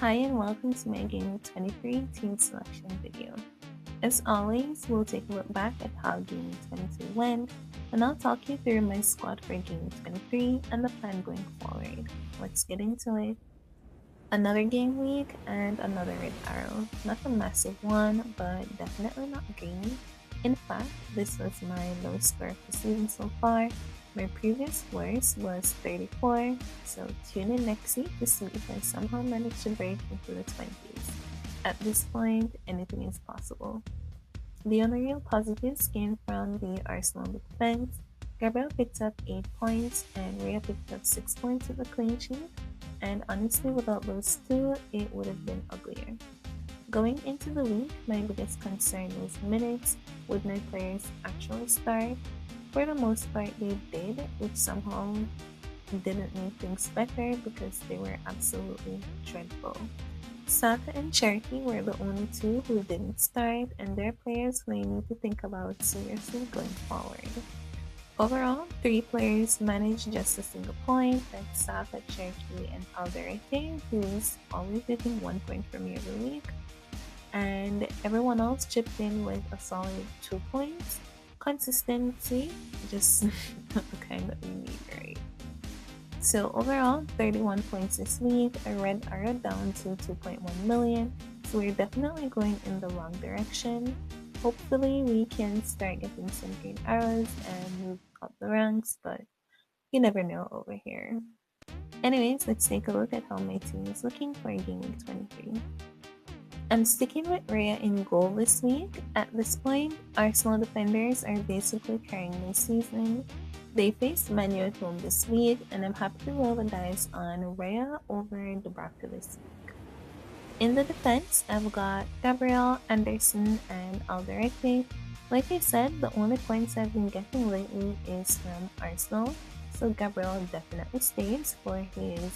Hi and welcome to my Game Week 23 team selection video. As always, we'll take a look back at how Game Week 22 went, and I'll talk you through my squad for Game Week 23 and the plan going forward. Let's get into it. Another game week and another red arrow. Not a massive one, but definitely not green. In fact, this was my lowest score of the season so far. My previous worst was 34, so tune in next week to see if I somehow manage to break into the 20s. At this point, anything is possible. The only real positives came from the Arsenal defense. Gabriel picked up 8 points and Rhea picked up 6 points with a clean sheet, and honestly without those two, it would have been uglier. Going into the week, my biggest concern was minutes. Would my players actually start? For the most part, they did, which somehow didn't make things better because they were absolutely dreadful. Saka and Cherokee were the only two who didn't start, and they're players who I need to think about seriously going forward. Overall, 3 players managed just a single point, that's Saka, Cherokee, and Alderete, who's always getting 1 point from me every week, and everyone else chipped in with a solid 2 points. Consistency, just not the kind that we need, right? So overall, 31 points this week, a red arrow down to 2.1 million, so we're definitely going in the wrong direction. Hopefully we can start getting some green arrows and move up the ranks, but you never know over here. Anyways, let's take a look at how my team is looking for Game Week 23. I'm sticking with Rhea in goal this week. At this point, Arsenal defenders are basically carrying my season. They faced Manu at home this week, and I'm happy to roll the dice on Rhea over Dubravka this week. In the defense, I've got Gabriel, Anderson, and Alderete. Like I said, the only points I've been getting lately is from Arsenal, so Gabriel definitely stays for his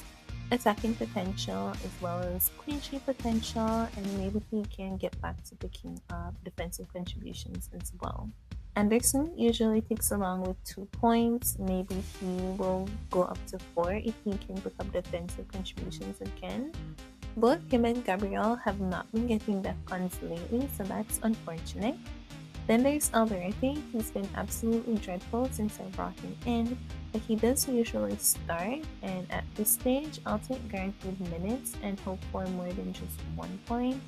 attacking potential as well as clean sheet potential, and maybe he can get back to picking up defensive contributions as well. Anderson usually takes along with 2 points. Maybe he will go up to 4 if he can pick up defensive contributions again. Both him and Gabriel have not been getting DEFCONs lately, so that's unfortunate. Then there's Alderete. He's been absolutely dreadful since I brought him in, but he does usually start, and at this stage, I'll take guaranteed minutes and hope for more than just 1 point.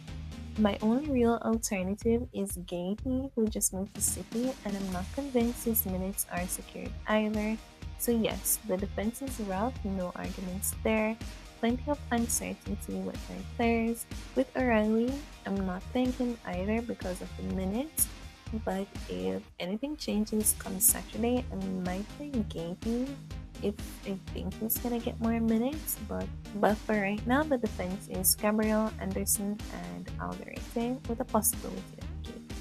My only real alternative is Gaiety, who just moved to City, and I'm not convinced his minutes are secured either. So yes, the defense is rough, no arguments there. Plenty of uncertainty with my players. With O'Reilly, I'm not playing him either because of the minutes, but if anything changes come Saturday, I might play Gaiety if I think he's gonna get more minutes, but for right now, the defense is Gabriel, Anderson, and Alderete with a possibility of Gaiety.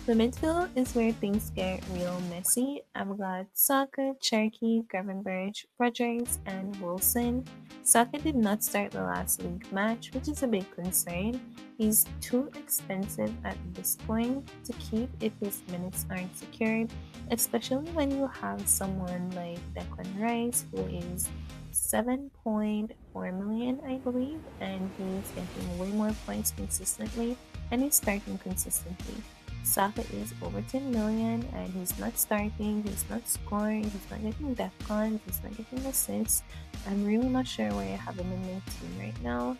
The midfield is where things get real messy. I've got Saka, Cherokee, Gravenberch, Rogers, and Wilson. Saka did not start the last league match, which is a big concern. He's too expensive at this point to keep if his minutes aren't secured, especially when you have someone like Declan Rice, who is 7.4 million, I believe, and he's getting way more points consistently, and he's starting consistently. Saka is over 10 million and he's not starting, he's not scoring, he's not getting DEFCONs, he's not getting assists. I'm really not sure why I have him in my team right now.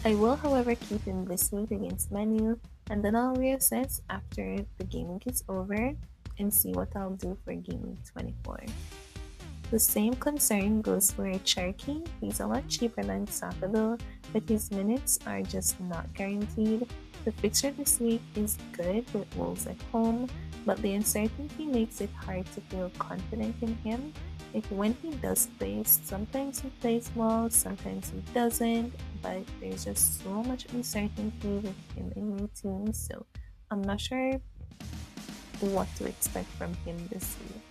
I will, however, keep him this week against Manu, and then I'll reassess after the game week is over and see what I'll do for Game Week 24. The same concern goes for Cherokee. He's a lot cheaper than Saka though, but his minutes are just not guaranteed. The fixture this week is good with Wolves at home, but the uncertainty makes it hard to feel confident in him. Like when he does play, sometimes he plays well, sometimes he doesn't, but there's just so much uncertainty with him in my team, so I'm not sure what to expect from him this week.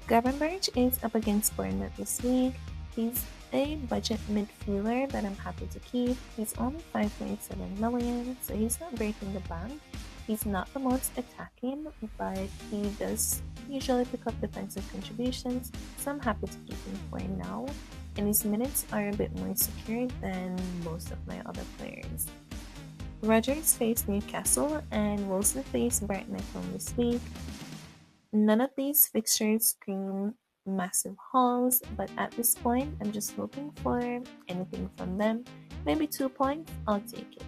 Gravenberch is up against Bournemouth this week. He's a budget midfielder that I'm happy to keep. He's only 5.7 million, so he's not breaking the bank. He's not the most attacking, but he does usually pick up defensive contributions, so I'm happy to keep him for now. and his minutes are a bit more secured than most of my other players. Rogers faced Newcastle and Wilson faced Brighton at home this week. None of these fixtures scream massive hauls, but at this point, I'm just hoping for anything from them. Maybe 2 points, I'll take it.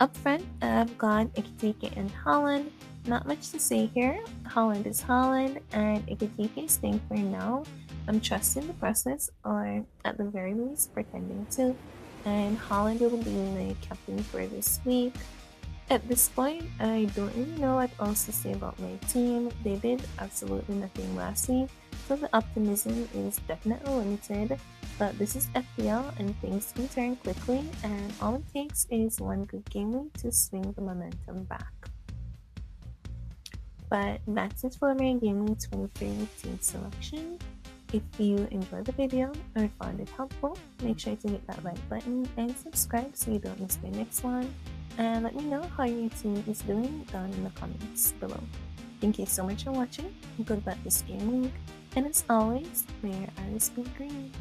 Up front, I've got Ekitike and Holland. Not much to say here. Holland is Holland, and Ekitike is staying for now. I'm trusting the process, or at the very least, pretending to. And Holland will be my captain for this week. At this point, I don't really know what else to say about my team. They did absolutely nothing last week, so the optimism is definitely limited. But this is FPL and things can turn quickly, and all it takes is one good game week to swing the momentum back. But that's it for my Game Week 23 team selection. If you enjoyed the video or found it helpful, make sure to hit that like button and subscribe so you don't miss my next one. And let me know how your team is doing down in the comments below. Thank you so much for watching. Good luck this game week. And as always, may your eyes be green.